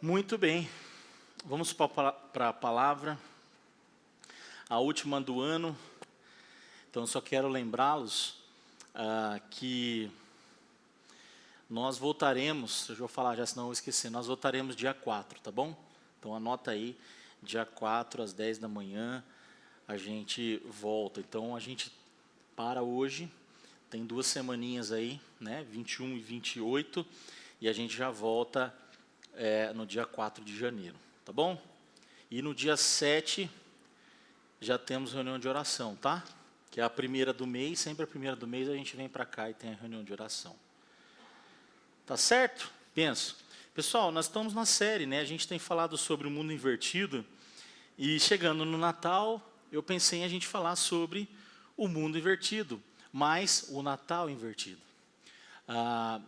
Muito bem, vamos para a palavra, a última do ano. Então, só quero lembrá-los que nós voltaremos, eu vou falar já, senão eu vou esquecer, nós voltaremos dia 4, tá bom? Então, anota aí, dia 4, às 10 da manhã, a gente volta. Então, a gente para hoje, tem 2 semaninhas aí, né, 21 e 28, e a gente já volta no dia 4 de janeiro, tá bom? E no dia 7, já temos reunião de oração, tá? Que é a primeira do mês, sempre a primeira do mês a gente vem para cá e tem a reunião de oração. Tá certo? Penso. Pessoal, nós estamos na série, né? A gente tem falado sobre o mundo invertido, e chegando no Natal, eu pensei em a gente falar sobre o mundo invertido, mas o Natal invertido.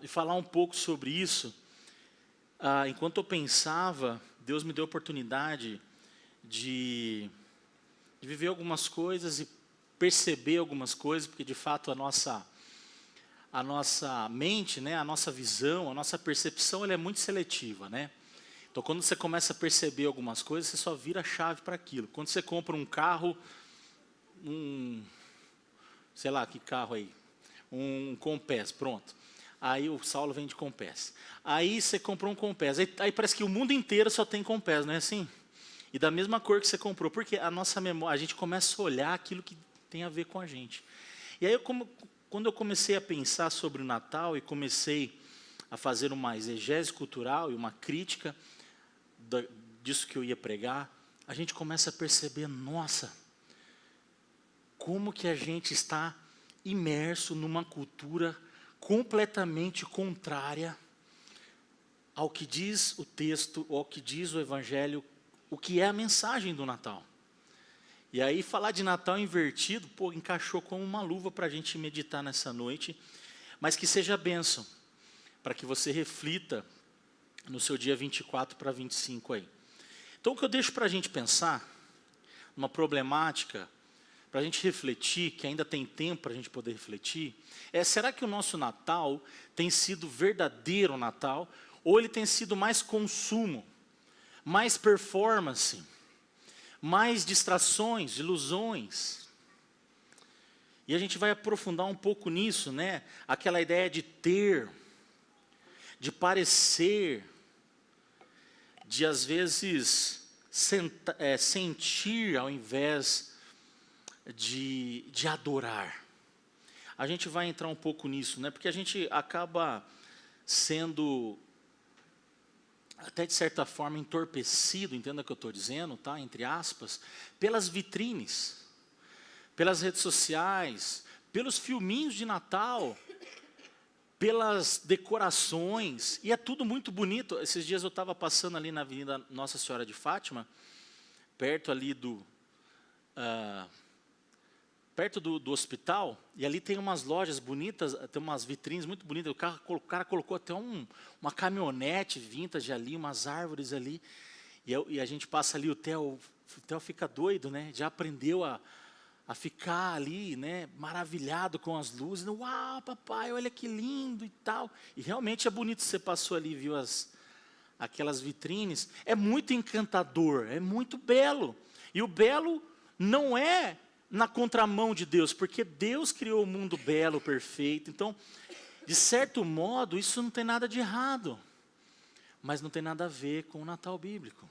E falar um pouco sobre isso. Enquanto eu pensava, Deus me deu a oportunidade de viver algumas coisas e perceber algumas coisas, porque de fato a nossa mente, né, a nossa visão, a nossa percepção, ela é muito seletiva, né? Então, quando você começa a perceber algumas coisas, você só vira a chave para aquilo. Quando você compra um carro, sei lá, que carro aí? Um Compass, pronto. Aí o Saulo vende Compass. Aí você comprou um Compass. Aí parece que o mundo inteiro só tem Compass, não é assim? E da mesma cor que você comprou. Porque a nossa memória, a gente começa a olhar aquilo que tem a ver com a gente. E aí, quando eu comecei a pensar sobre o Natal e comecei a fazer uma exegese cultural e uma crítica disso que eu ia pregar, a gente começa a perceber, nossa, como que a gente está imerso numa cultura completamente contrária ao que diz o texto, ou ao que diz o Evangelho, o que é a mensagem do Natal. E aí falar de Natal invertido, pô, encaixou como uma luva para a gente meditar nessa noite, mas que seja bênção, para que você reflita no seu dia 24 para 25 aí. Então o que eu deixo para a gente pensar, uma problemática, para a gente refletir, que ainda tem tempo para a gente poder refletir, será que o nosso Natal tem sido verdadeiro Natal, ou ele tem sido mais consumo, mais performance, mais distrações, ilusões? E a gente vai aprofundar um pouco nisso, né? Aquela ideia de ter, de parecer, de às vezes sentir ao invés de adorar. A gente vai entrar um pouco nisso, né? Porque a gente acaba sendo, até de certa forma, entorpecido, entenda o que eu estou dizendo, tá? Entre aspas, pelas vitrines, pelas redes sociais, pelos filminhos de Natal, pelas decorações, e é tudo muito bonito. Esses dias eu estava passando ali na Avenida Nossa Senhora de Fátima, perto ali perto do hospital, e ali tem umas lojas bonitas, tem umas vitrines muito bonitas. O cara colocou até uma caminhonete vintage ali, umas árvores ali, e a gente passa ali, o Theo fica doido, né? Já aprendeu a ficar ali, né, maravilhado com as luzes. Uau, papai, olha que lindo e tal. E realmente é bonito. Você passou ali, viu aquelas vitrines. É muito encantador, é muito belo. E o belo não é na contramão de Deus, porque Deus criou o mundo belo, perfeito. Então, de certo modo, isso não tem nada de errado, mas não tem nada a ver com o Natal bíblico.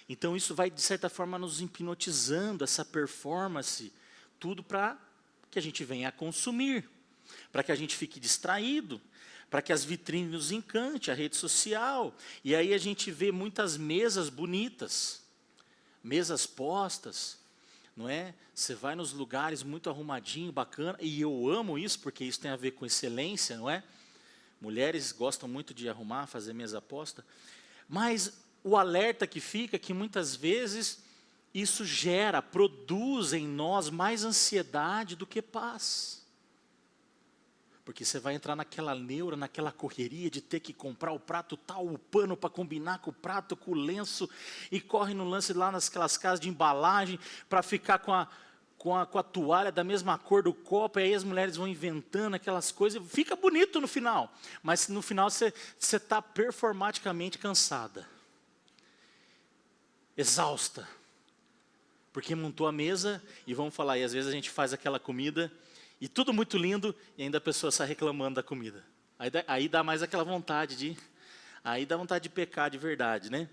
Então isso vai, de certa forma, nos hipnotizando, essa performance, tudo para que a gente venha a consumir, para que a gente fique distraído, para que as vitrines nos encante, a rede social. E aí a gente vê muitas mesas bonitas, mesas postas, não é? Você vai nos lugares muito arrumadinho, bacana, e eu amo isso, porque isso tem a ver com excelência, não é? Mulheres gostam muito de arrumar, fazer mesa posta, mas o alerta que fica é que muitas vezes isso produz em nós mais ansiedade do que paz. Porque você vai entrar naquela neura, naquela correria de ter que comprar o prato tal, o pano para combinar com o prato, com o lenço, e corre no lance lá naquelas casas de embalagem para ficar com com a toalha da mesma cor do copo, e aí as mulheres vão inventando aquelas coisas, fica bonito no final, mas no final você está performaticamente cansada, exausta, porque montou a mesa, e vamos falar, e às vezes a gente faz aquela comida, e tudo muito lindo, e ainda a pessoa está reclamando da comida. Aí dá mais aquela vontade aí dá vontade de pecar de verdade, né?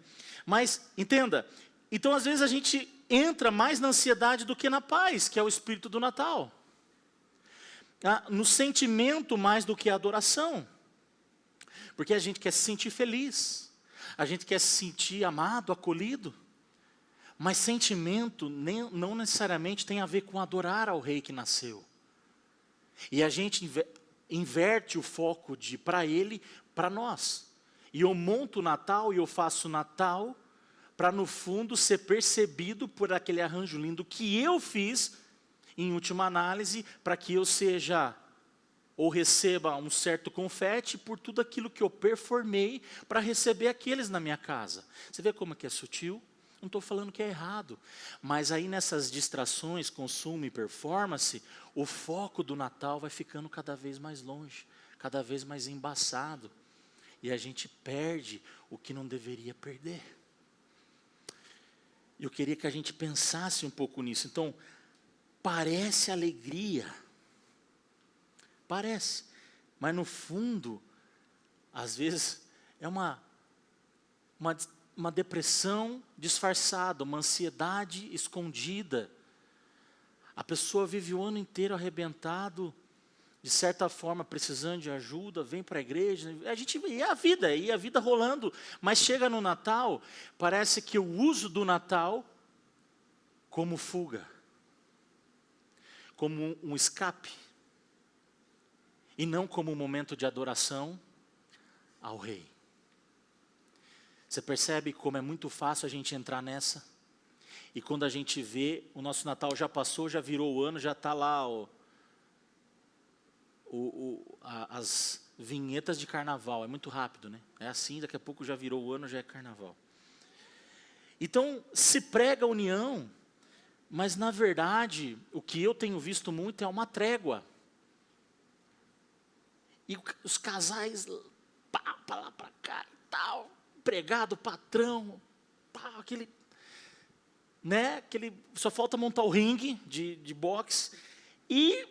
Mas, entenda, então às vezes a gente entra mais na ansiedade do que na paz, que é o espírito do Natal. No sentimento mais do que a adoração. Porque a gente quer se sentir feliz, a gente quer se sentir amado, acolhido. Mas sentimento não necessariamente tem a ver com adorar ao rei que nasceu. E a gente inverte o foco de para ele, para nós. E eu monto o Natal e eu faço o Natal para no fundo ser percebido por aquele arranjo lindo que eu fiz, em última análise, para que eu seja, ou receba um certo confete por tudo aquilo que eu performei para receber aqueles na minha casa. Você vê como é que é sutil? Não estou falando que é errado, mas aí nessas distrações, consumo e performance, o foco do Natal vai ficando cada vez mais longe, cada vez mais embaçado, e a gente perde o que não deveria perder. Eu queria que a gente pensasse um pouco nisso. Então, parece alegria, parece, mas no fundo, às vezes, é uma depressão disfarçada, uma ansiedade escondida. A pessoa vive o ano inteiro arrebentado, de certa forma precisando de ajuda, vem para a igreja, e a vida rolando, mas chega no Natal, parece que o uso do Natal como fuga, como um escape, e não como um momento de adoração ao rei. Você percebe como é muito fácil a gente entrar nessa? E quando a gente vê, o nosso Natal já passou, já virou o ano, já está lá as vinhetas de carnaval. É muito rápido, né? É assim, daqui a pouco já virou o ano, já é carnaval. Então, se prega a união, mas na verdade, o que eu tenho visto muito é uma trégua. E os casais, para lá, para cá e tal, empregado, patrão, aquele, só falta montar o ringue de boxe, e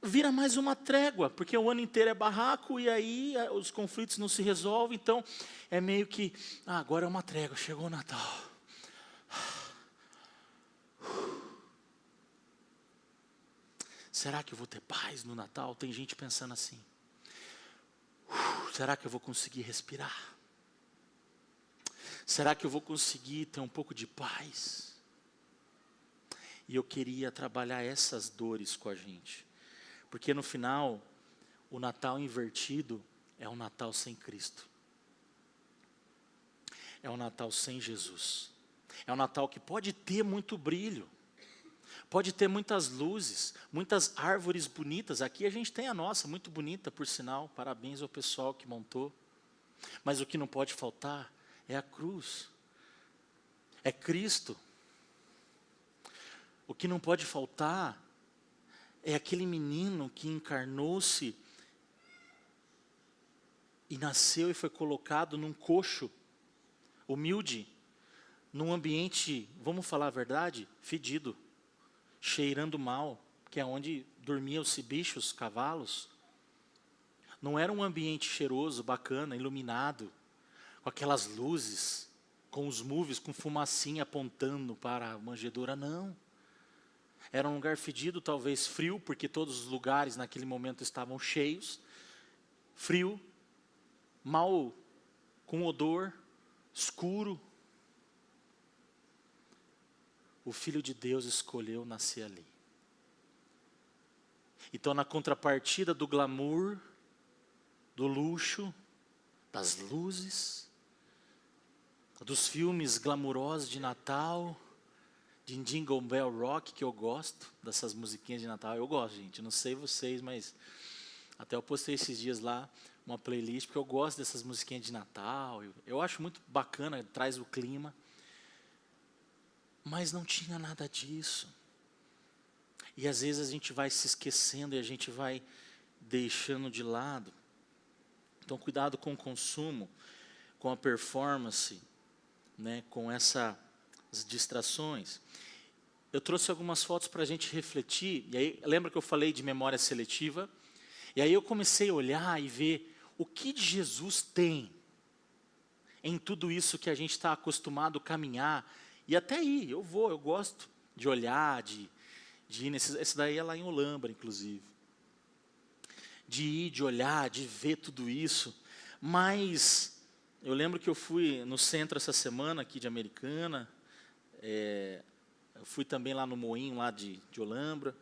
vira mais uma trégua, porque o ano inteiro é barraco, e aí os conflitos não se resolvem, então é meio que, agora é uma trégua, chegou o Natal. Será que eu vou ter paz no Natal? Tem gente pensando assim. Será que eu vou conseguir respirar? Será que eu vou conseguir ter um pouco de paz? E eu queria trabalhar essas dores com a gente. Porque no final, o Natal invertido é um Natal sem Cristo. É um Natal sem Jesus. É um Natal que pode ter muito brilho. Pode ter muitas luzes, muitas árvores bonitas. Aqui a gente tem a nossa, muito bonita, por sinal. Parabéns ao pessoal que montou. Mas o que não pode faltar é a cruz. É Cristo. O que não pode faltar é aquele menino que encarnou-se e nasceu e foi colocado num coxo humilde, num ambiente, vamos falar a verdade, fedido, cheirando mal, que é onde dormiam-se bichos, cavalos. Não era um ambiente cheiroso, bacana, iluminado, com aquelas luzes, com os movies, com fumacinha apontando para a manjedoura, não. Era um lugar fedido, talvez frio, porque todos os lugares naquele momento estavam cheios, frio, mal, com odor, escuro. O Filho de Deus escolheu nascer ali. Então, na contrapartida do glamour, do luxo, das luzes, dos filmes glamurosos de Natal, de Jingle Bell Rock, que eu gosto, dessas musiquinhas de Natal, eu gosto, gente, não sei vocês, mas até eu postei esses dias lá uma playlist, porque eu gosto dessas musiquinhas de Natal, eu acho muito bacana, traz o clima. Mas não tinha nada disso. E às vezes a gente vai se esquecendo e a gente vai deixando de lado. Então, cuidado com o consumo, com a performance, né, com essas distrações. Eu trouxe algumas fotos para a gente refletir, e aí, lembra que eu falei de memória seletiva? E aí eu comecei a olhar e ver o que de Jesus tem em tudo isso que a gente está acostumado a caminhar, e até ir, eu gosto de olhar, de ir nesses, esse daí é lá em Olambra, inclusive. De ir, de olhar, de ver tudo isso, mas eu lembro que eu fui no centro essa semana aqui de Americana, eu fui também lá no Moinho, lá de Olambra,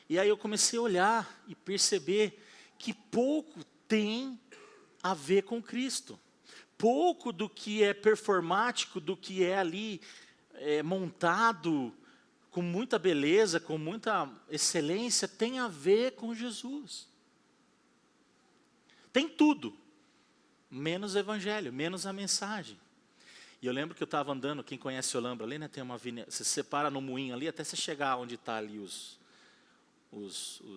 e aí eu comecei a olhar e perceber que pouco tem a ver com Cristo. Pouco do que é performático, do que é ali montado com muita beleza, com muita excelência, tem a ver com Jesus. Tem tudo, menos o evangelho, menos a mensagem. E eu lembro que eu estava andando, quem conhece Olambra ali, né, tem uma avenida, você se separa no Moinho ali, até você chegar onde está ali os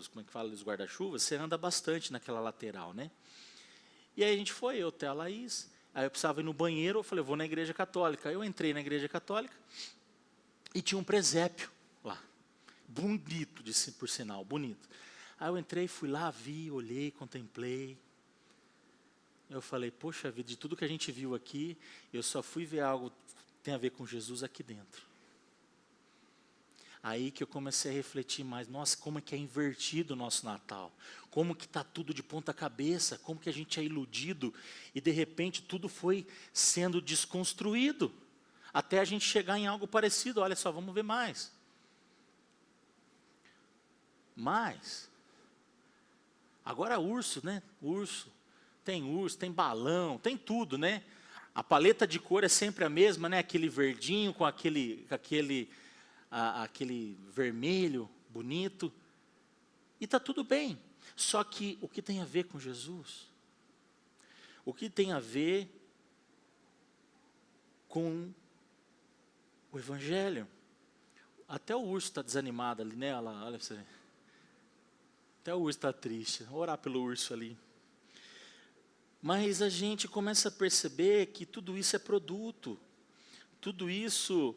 como é que fala, os guarda-chuvas, você anda bastante naquela lateral, né? E aí a gente foi, eu, Theo, a Laís, aí eu precisava ir no banheiro, eu falei, eu vou na igreja católica. Aí eu entrei na igreja católica e tinha um presépio lá, bonito, por sinal, bonito. Aí eu entrei, fui lá, vi, olhei, contemplei. Eu falei, poxa vida, de tudo que a gente viu aqui, eu só fui ver algo que tem a ver com Jesus aqui dentro. Aí que eu comecei a refletir mais, nossa, como é que é invertido o nosso Natal, como que está tudo de ponta cabeça, como que a gente é iludido, e de repente tudo foi sendo desconstruído, até a gente chegar em algo parecido, olha só, vamos ver mais. Mas, agora urso, né, urso, tem balão, tem tudo, né, a paleta de cor é sempre a mesma, né, aquele verdinho com aquele vermelho bonito, e está tudo bem. Só que o que tem a ver com Jesus? O que tem a ver com o Evangelho? Até o urso está desanimado ali, né? Olha você. Até o urso está triste. Vou orar pelo urso ali. Mas a gente começa a perceber que tudo isso é produto. Tudo isso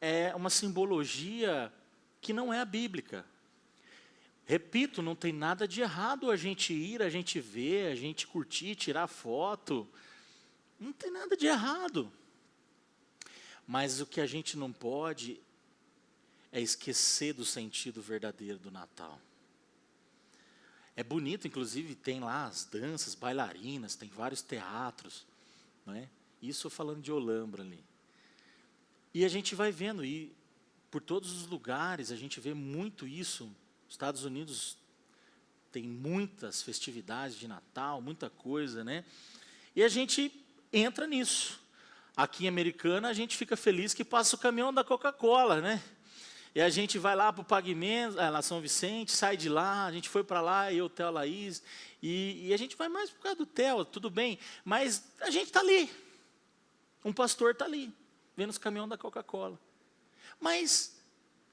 é uma simbologia que não é a bíblica. Repito, não tem nada de errado a gente ir, a gente ver, a gente curtir, tirar foto. Não tem nada de errado. Mas o que a gente não pode é esquecer do sentido verdadeiro do Natal. É bonito, inclusive, tem lá as danças, bailarinas, tem vários teatros, não é? Isso falando de Olambra ali. E a gente vai vendo, e por todos os lugares a gente vê muito isso. Os Estados Unidos tem muitas festividades de Natal, muita coisa, né? E a gente entra nisso. Aqui em Americana a gente fica feliz que passa o caminhão da Coca-Cola, né? E a gente vai lá para o Paguemento, lá São Vicente, sai de lá, a gente foi para lá, eu, Theo, Laís, e a gente vai mais por causa do Theo, tudo bem, mas a gente está ali. Um pastor está ali, vendo os caminhões da Coca-Cola. Mas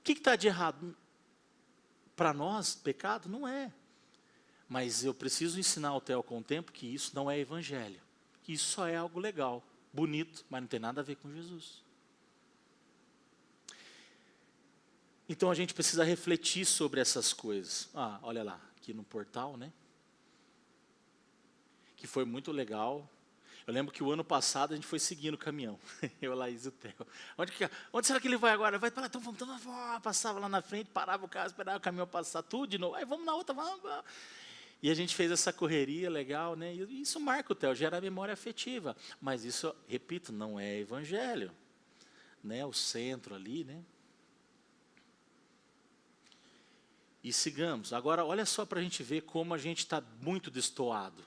o que está de errado? Para nós, pecado? Não é. Mas eu preciso ensinar o Theo com o tempo que isso não é evangelho. Que isso só é algo legal, bonito, mas não tem nada a ver com Jesus. Então a gente precisa refletir sobre essas coisas. Olha lá, aqui no portal, né? Que foi muito legal. Eu lembro que o ano passado a gente foi seguindo o caminhão. Eu, Laís e o Theo. Onde será que ele vai agora? Vai para lá, então vamos. Passava lá na frente, parava o carro, esperava o caminhão passar tudo de novo. Aí vamos na outra, vamos. E a gente fez essa correria legal, né? E isso marca o Theo, gera memória afetiva. Mas isso, repito, não é evangelho. Né? O centro ali, né? E sigamos. Agora, olha só para a gente ver como a gente está muito destoado.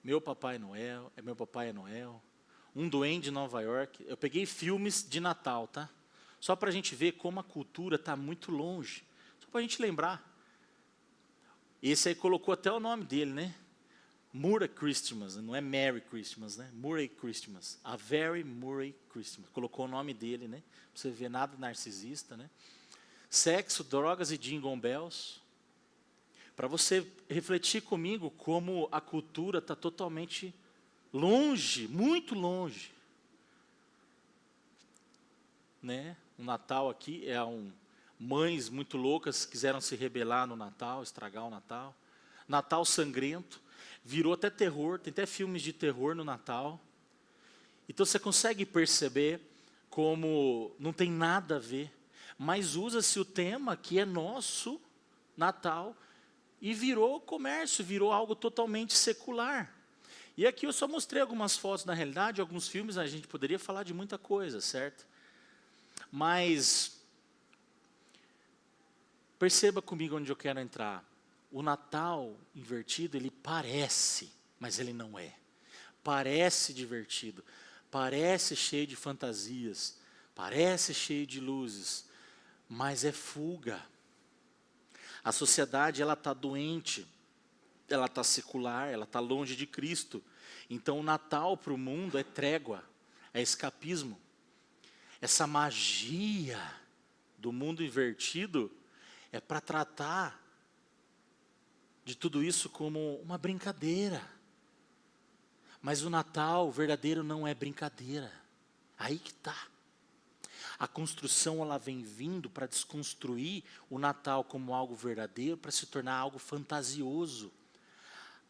Meu Papai é Noel, um duende de Nova York. Eu peguei filmes de Natal, tá? Só para a gente ver como a cultura está muito longe. Só para a gente lembrar. Esse aí colocou até o nome dele, né? Murray Christmas, não é Merry Christmas, né? Murray Christmas. A Very Murray Christmas. Colocou o nome dele, né? Para você ver, nada narcisista, né? Sexo, drogas e jingle bells. Para você refletir comigo como a cultura está totalmente longe, muito longe. Né? O Natal aqui mães muito loucas quiseram se rebelar no Natal, estragar o Natal. Natal sangrento, virou até terror, tem até filmes de terror no Natal. Então você consegue perceber como não tem nada a ver, mas usa-se o tema que é nosso, Natal, e virou comércio, virou algo totalmente secular. E aqui eu só mostrei algumas fotos, na realidade, alguns filmes, a gente poderia falar de muita coisa, certo? Mas, perceba comigo onde eu quero entrar. O Natal invertido, ele parece, mas ele não é. Parece divertido, parece cheio de fantasias, parece cheio de luzes, mas é fuga. A sociedade, ela está doente, ela está secular, ela está longe de Cristo. Então o Natal para o mundo é trégua, é escapismo. Essa magia do mundo invertido é para tratar de tudo isso como uma brincadeira. Mas o Natal verdadeiro não é brincadeira. Aí que está. A construção, ela vem vindo para desconstruir o Natal como algo verdadeiro, para se tornar algo fantasioso,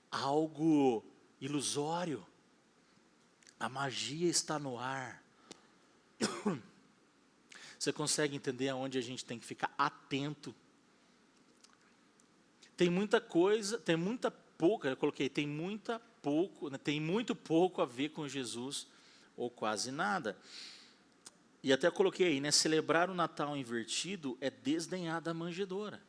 algo ilusório. A magia está no ar. Você consegue entender aonde a gente tem que ficar atento? Tem muita coisa, tem muita pouca, eu coloquei, tem muito pouco a ver com Jesus, ou quase nada. E até coloquei aí, né, celebrar o Natal invertido é desdenhar da manjedoura.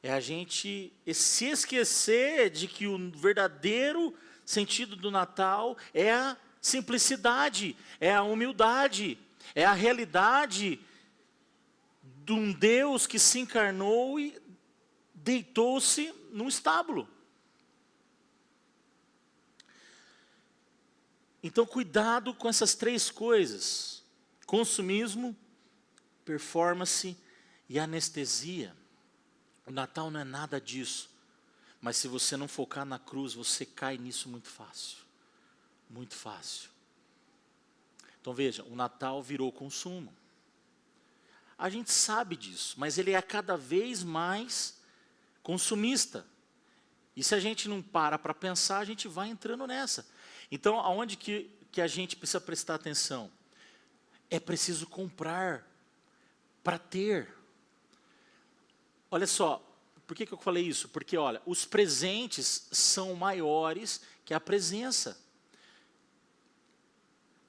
É a gente se esquecer de que o verdadeiro sentido do Natal é a simplicidade, é a humildade, é a realidade de um Deus que se encarnou e deitou-se num estábulo. Então, cuidado com essas três coisas: consumismo, performance e anestesia. O Natal não é nada disso, mas se você não focar na cruz, você cai nisso muito fácil. Muito fácil. Então veja, o Natal virou consumo. A gente sabe disso, mas ele é cada vez mais consumista. E se a gente não para pensar, a gente vai entrando nessa. Então, aonde que a gente precisa prestar atenção? É preciso comprar para ter. Olha só, por que eu falei isso? Porque, olha, os presentes são maiores que a presença.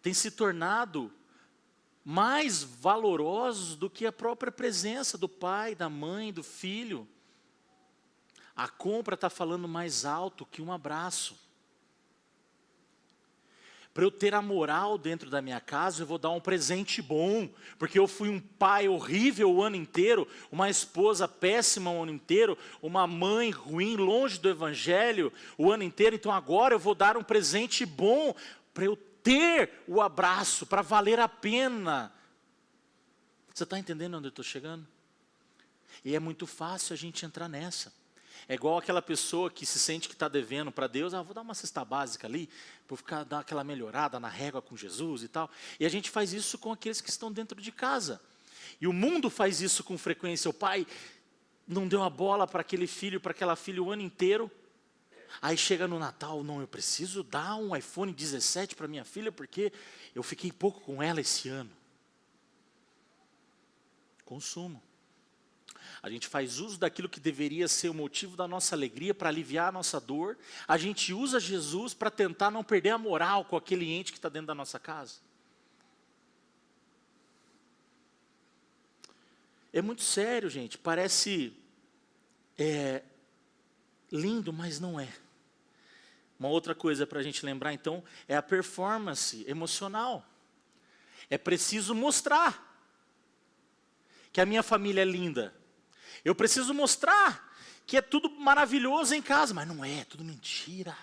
Tem se tornado mais valorosos do que a própria presença do pai, da mãe, do filho. A compra está falando mais alto que um abraço. Para eu ter a moral dentro da minha casa, eu vou dar um presente bom, porque eu fui um pai horrível o ano inteiro, uma esposa péssima o ano inteiro, uma mãe ruim, longe do evangelho o ano inteiro, então agora eu vou dar um presente bom, para eu ter o abraço, para valer a pena. Você está entendendo onde eu estou chegando? E é muito fácil a gente entrar nessa. É igual aquela pessoa que se sente que está devendo para Deus, vou dar uma cesta básica ali, para dar aquela melhorada na régua com Jesus e tal. E a gente faz isso com aqueles que estão dentro de casa. E o mundo faz isso com frequência. O pai não deu a bola para aquele filho, para aquela filha o ano inteiro. Aí chega no Natal, não, eu preciso dar um iPhone 17 para minha filha, porque eu fiquei pouco com ela esse ano. Consumo. A gente faz uso daquilo que deveria ser o motivo da nossa alegria, para aliviar a nossa dor. A gente usa Jesus para tentar não perder a moral com aquele ente que está dentro da nossa casa. É muito sério, gente. Parece lindo, mas não é. Uma outra coisa para a gente lembrar, então, é a performance emocional. É preciso mostrar que a minha família é linda. Eu preciso mostrar que é tudo maravilhoso em casa, mas não é tudo mentira.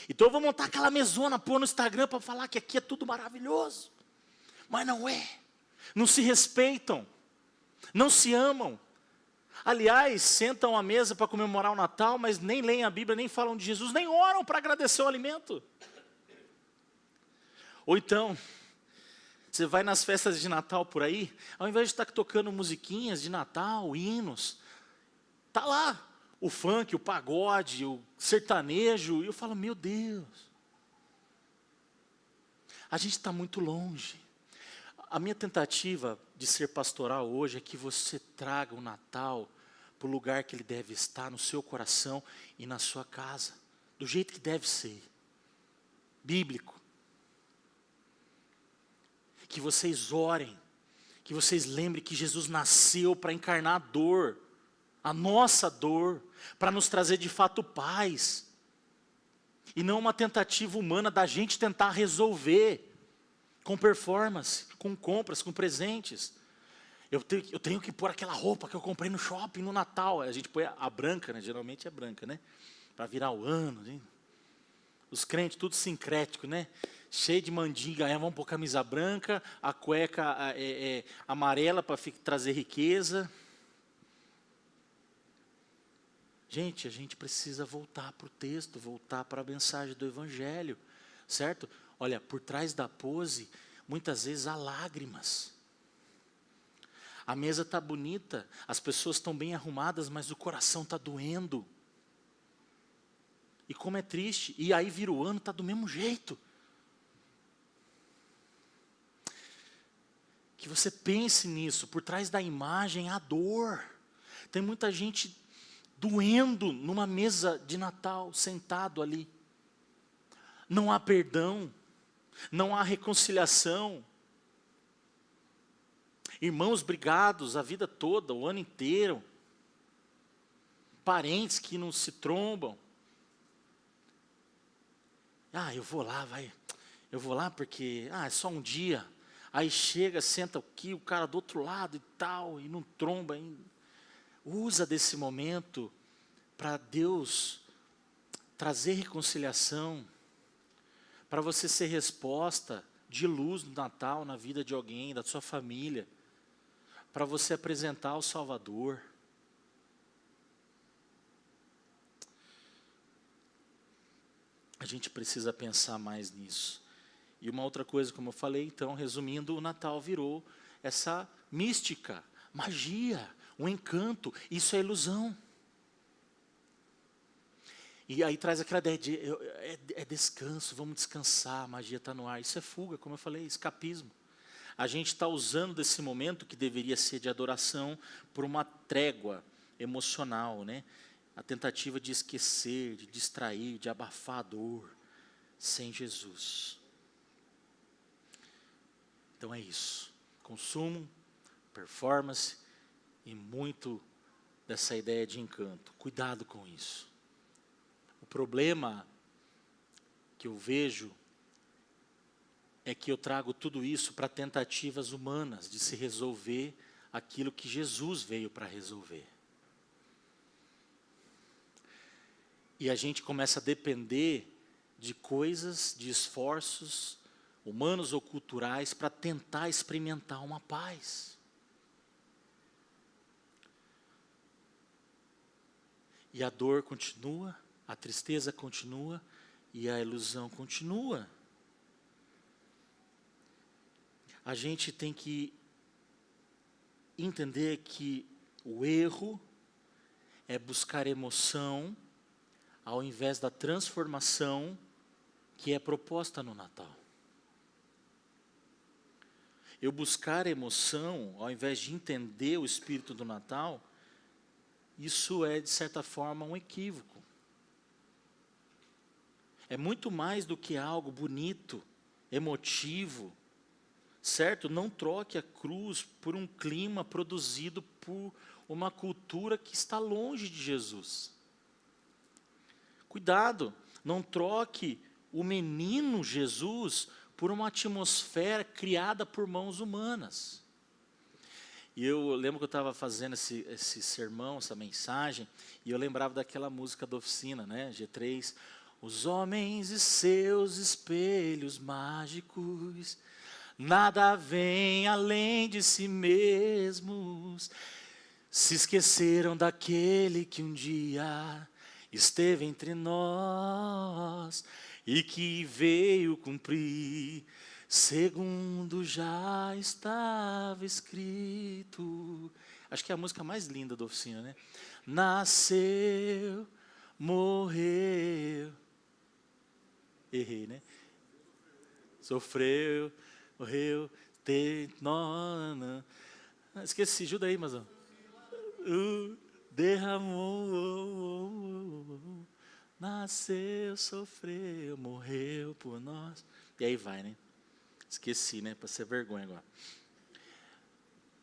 Então eu vou montar aquela mesona, pôr no Instagram para falar que aqui é tudo maravilhoso. Mas não é. Não se respeitam. não se amam. Aliás, sentam à mesa para comemorar o Natal, mas nem leem a Bíblia, nem falam de Jesus, nem oram para agradecer o alimento. Ou então, você vai nas festas de Natal por aí, ao invés de estar tocando musiquinhas de Natal, hinos, está lá o funk, o pagode, o sertanejo, e eu falo, meu Deus, a gente está muito longe. A minha tentativa de ser pastoral hoje é que você traga o Natal para o lugar que ele deve estar, no seu coração e na sua casa, do jeito que deve ser, bíblico. Que vocês orem, que vocês lembrem que Jesus nasceu para encarnar a dor, a nossa dor, para nos trazer de fato paz, e não uma tentativa humana da gente tentar resolver, com performance, com compras, com presentes. Eu tenho que pôr aquela roupa que eu comprei no shopping no Natal. A gente põe a branca, né? Geralmente é branca, né? Para virar o ano. Né? Os crentes, tudo sincrético, né? Cheio de mandinga, vamos pôr camisa branca, a cueca amarela para trazer riqueza. Gente, a gente precisa voltar para o texto, voltar para a mensagem do Evangelho, certo? Olha, por trás da pose, muitas vezes há lágrimas. A mesa está bonita, as pessoas estão bem arrumadas, mas o coração está doendo. E como é triste, e aí vira o ano, está do mesmo jeito. Que você pense nisso, por trás da imagem há dor. Tem muita gente doendo numa mesa de Natal, sentado ali. Não há perdão, não há reconciliação. Irmãos brigados a vida toda, o ano inteiro. Parentes que não se trombam. Eu vou lá, eu vou lá porque, é só um dia. Aí chega, senta aqui, o cara do outro lado e tal, e não tromba ainda. Usa desse momento para Deus trazer reconciliação, para você ser resposta de luz no Natal, na vida de alguém, da sua família, para você apresentar o Salvador. A gente precisa pensar mais nisso. E uma outra coisa, como eu falei, então, resumindo, o Natal virou essa mística, magia, um encanto. Isso é ilusão. E aí traz aquela ideia de descanso, vamos descansar, a magia está no ar. Isso é fuga, como eu falei, escapismo. A gente está usando desse momento que deveria ser de adoração por uma trégua emocional, né? A tentativa de esquecer, de distrair, de abafar a dor, sem Jesus. Então é isso. Consumo, performance e muito dessa ideia de encanto. Cuidado com isso. O problema que eu vejo é que eu trago tudo isso para tentativas humanas de se resolver aquilo que Jesus veio para resolver. E a gente começa a depender de coisas, de esforços humanos ou culturais para tentar experimentar uma paz. E a dor continua, a tristeza continua e a ilusão continua. A gente tem que entender que o erro é buscar emoção ao invés da transformação que é proposta no Natal. Eu buscar emoção ao invés de entender o espírito do Natal, isso é de certa forma um equívoco. É muito mais do que algo bonito, emotivo, certo? Não troque a cruz por um clima produzido por uma cultura que está longe de Jesus. Cuidado, não troque o menino Jesus por uma atmosfera criada por mãos humanas. E eu lembro que eu estava fazendo esse sermão, essa mensagem, e eu lembrava daquela música da Oficina, né? G3, os homens e seus espelhos mágicos nada vem além de si mesmos. Se esqueceram daquele que um dia esteve entre nós e que veio cumprir, segundo já estava escrito. Acho que é a música mais linda da oficina, né? Nasceu, morreu. Errei, né? Sofreu, morreu, esqueci, ajuda aí, Mazão. Derramou, nasceu, sofreu, morreu por nós. E aí vai, né? Esqueci, né? Para ser vergonha agora.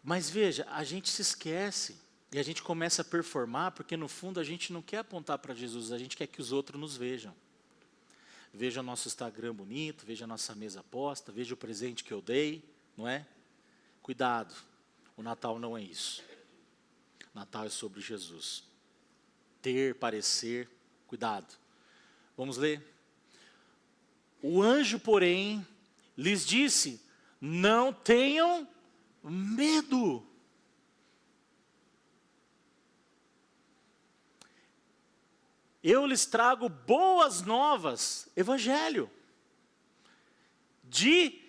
Mas veja, a gente se esquece e a gente começa a performar porque no fundo a gente não quer apontar para Jesus, a gente quer que os outros nos vejam. Veja o nosso Instagram bonito, veja a nossa mesa posta, veja o presente que eu dei, não é? Cuidado, o Natal não é isso. Natal é sobre Jesus. Ter, parecer, cuidado. Vamos ler? O anjo, porém, lhes disse: não tenham medo. Eu lhes trago boas novas, evangelho, de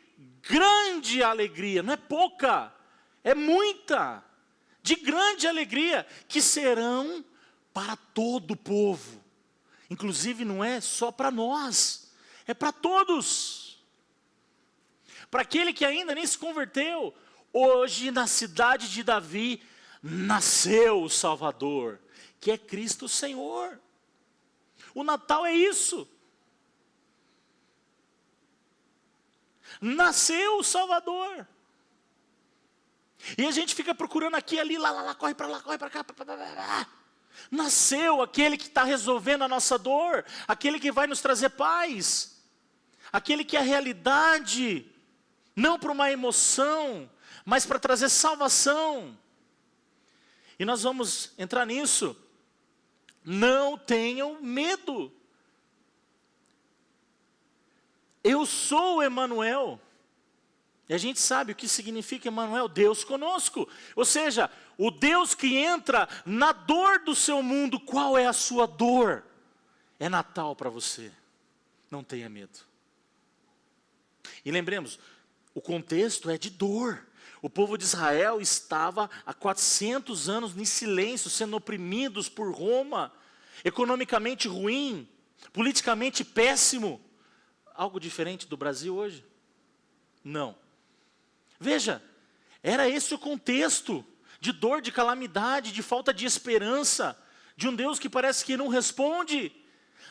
grande alegria, não é pouca, é muita, de grande alegria, que serão para todo o povo. Inclusive não é só para nós, é para todos. Para aquele que ainda nem se converteu, hoje na cidade de Davi, nasceu o Salvador, que é Cristo Senhor. O Natal é isso. Nasceu o Salvador. E a gente fica procurando aqui, ali, lá, corre para lá, corre para cá. Nasceu aquele que está resolvendo a nossa dor, aquele que vai nos trazer paz, aquele que é a realidade, não para uma emoção, mas para trazer salvação. E nós vamos entrar nisso. Não tenham medo. Eu sou o Emanuel. E a gente sabe o que significa Emanuel, Deus conosco. Ou seja, o Deus que entra na dor do seu mundo. Qual é a sua dor? É Natal para você. Não tenha medo. E lembremos, o contexto é de dor. O povo de Israel estava há 400 anos em silêncio, sendo oprimidos por Roma, economicamente ruim, politicamente péssimo. Algo diferente do Brasil hoje? Não. Veja, era esse o contexto de dor, de calamidade, de falta de esperança, de um Deus que parece que não responde.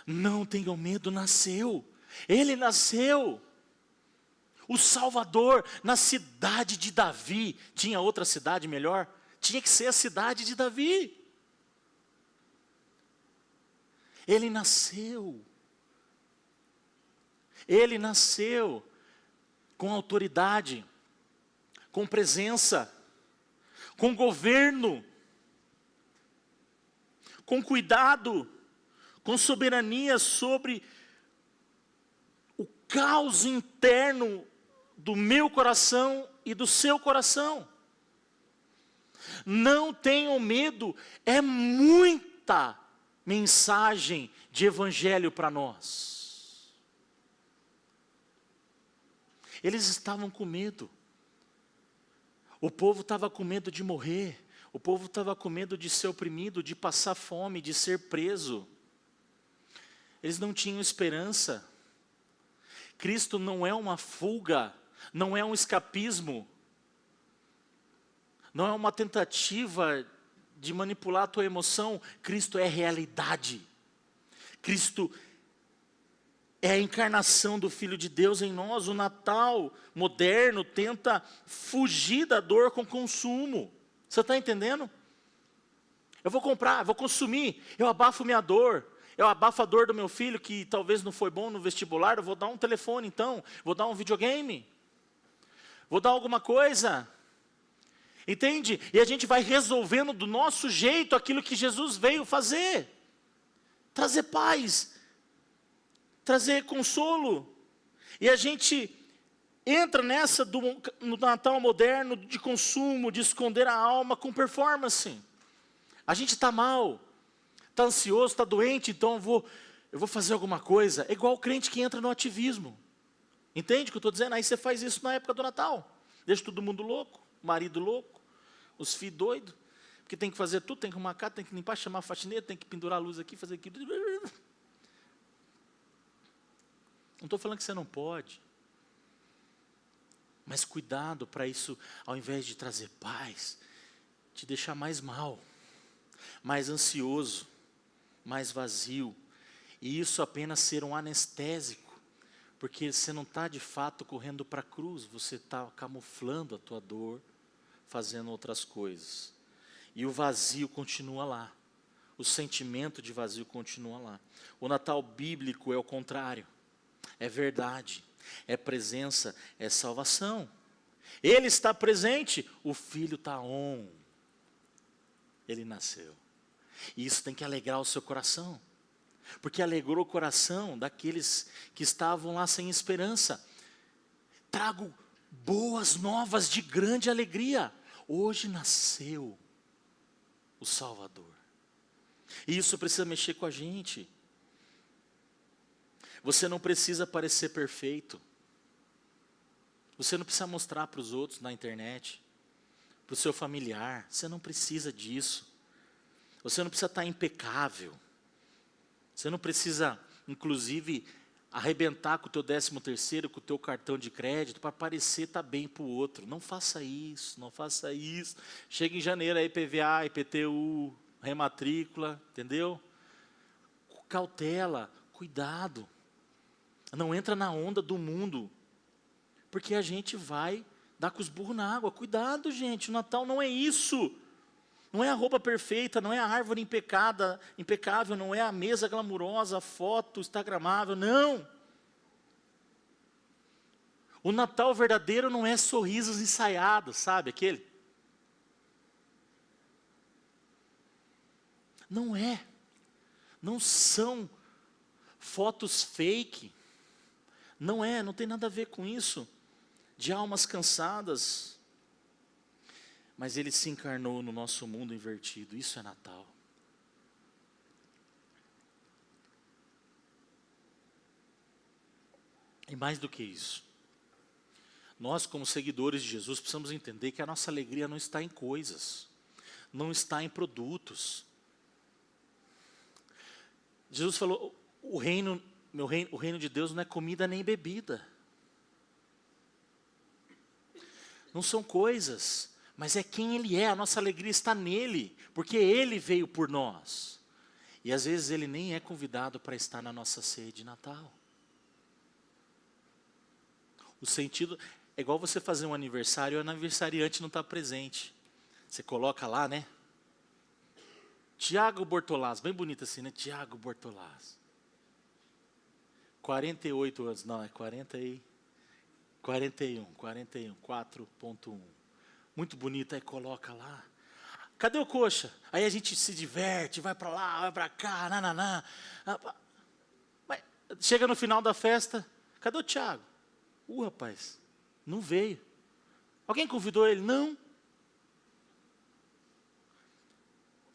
Não tenham medo, nasceu. Ele nasceu. O Salvador, na cidade de Davi. Tinha outra cidade melhor? Tinha que ser a cidade de Davi. Ele nasceu. Ele nasceu com autoridade, com presença, com governo, com cuidado, com soberania sobre o caos interno do meu coração e do seu coração. Não tenham medo, é muita mensagem de evangelho para nós. Eles estavam com medo. O povo estava com medo de morrer. O povo estava com medo de ser oprimido, de passar fome, de ser preso. Eles não tinham esperança. Cristo não é uma fuga, não é um escapismo, não é uma tentativa de manipular a tua emoção. Cristo é realidade. Cristo é a encarnação do Filho de Deus em nós. O Natal moderno tenta fugir da dor com consumo. Você está entendendo? Eu vou comprar, vou consumir, eu abafo minha dor. Eu abafo a dor do meu filho, que talvez não foi bom no vestibular. Eu vou dar um telefone então, vou dar um videogame, vou dar alguma coisa. Entende? E a gente vai resolvendo do nosso jeito aquilo que Jesus veio fazer. Trazer paz, trazer consolo. E a gente entra nessa no Natal moderno de consumo, de esconder a alma com performance. A gente está mal, está ansioso, está doente, então eu vou fazer alguma coisa. É igual o crente que entra no ativismo. Entende o que eu estou dizendo? Aí você faz isso na época do Natal. Deixa todo mundo louco, marido louco, os filhos doidos, porque tem que fazer tudo, tem que arrumar a casa, tem que limpar, chamar a faxineira, tem que pendurar a luz aqui, fazer aquilo. Não estou falando que você não pode. Mas cuidado para isso, ao invés de trazer paz, te deixar mais mal, mais ansioso, mais vazio. E isso apenas ser um anestésico, porque você não está de fato correndo para a cruz, você está camuflando a tua dor, fazendo outras coisas. E o vazio continua lá, o sentimento de vazio continua lá. O Natal bíblico é o contrário, é verdade, é presença, é salvação. Ele está presente, o filho está on. Ele nasceu. E isso tem que alegrar o seu coração. Porque alegrou o coração daqueles que estavam lá sem esperança. Trago boas novas de grande alegria. Hoje nasceu o Salvador. E isso precisa mexer com a gente. Você não precisa parecer perfeito. Você não precisa mostrar para os outros na internet, para o seu familiar. Você não precisa disso. Você não precisa estar impecável. Você não precisa, inclusive, arrebentar com o teu 13º, com o teu cartão de crédito, para parecer estar bem para o outro. Não faça isso, não faça isso. Chega em janeiro, aí IPVA, IPTU, rematrícula, entendeu? Cautela, cuidado. Não entra na onda do mundo, porque a gente vai dar com os burros na água. Cuidado, gente, o Natal não é isso. Não é a roupa perfeita, não é a árvore impecável, não é a mesa glamurosa, a foto instagramável, não. O Natal verdadeiro não é sorrisos ensaiados, sabe aquele? Não é. Não são fotos fake. Não é, não tem nada a ver com isso. De almas cansadas. Mas ele se encarnou no nosso mundo invertido. Isso é Natal. E mais do que isso, nós como seguidores de Jesus precisamos entender que a nossa alegria não está em coisas, não está em produtos. Jesus falou, o reino de Deus não é comida nem bebida. Não são coisas. Mas é quem Ele é, a nossa alegria está nele, porque Ele veio por nós. E às vezes Ele nem é convidado para estar na nossa ceia de Natal. O sentido é igual você fazer um aniversário e o aniversariante não está presente. Você coloca lá, né? Tiago Bortolaz, bem bonito assim, né? Tiago Bortolaz. 48 anos, não, é 41, 4.1. Muito bonito, aí coloca lá. Cadê o coxa? Aí a gente se diverte, vai para lá, vai para cá, nananá. Mas chega no final da festa, cadê o Tiago? Rapaz, não veio. Alguém convidou ele? Não.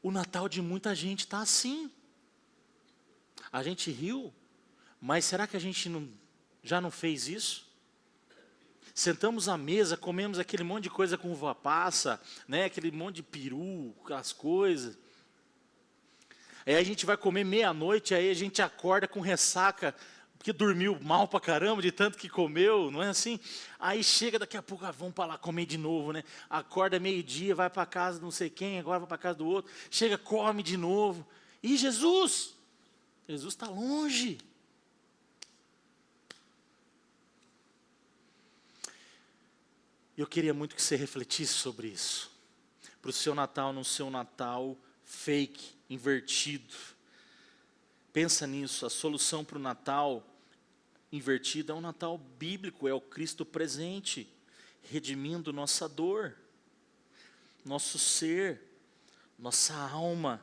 O Natal de muita gente está assim. A gente riu, mas será que a gente já não fez isso? Sentamos à mesa, comemos aquele monte de coisa com uva passa, né? Aquele monte de peru, as coisas. Aí a gente vai comer meia-noite, aí a gente acorda com ressaca, porque dormiu mal pra caramba, de tanto que comeu, não é assim? Aí chega daqui a pouco, vamos para lá comer de novo, né? Acorda meio-dia, vai para casa de não sei quem, agora vai para casa do outro. Chega, come de novo. E Jesus está longe. Eu queria muito que você refletisse sobre isso. Para o seu Natal não ser um Natal fake, invertido. Pensa nisso, a solução para o Natal invertido é um Natal bíblico, é o Cristo presente, redimindo nossa dor, nosso ser, nossa alma,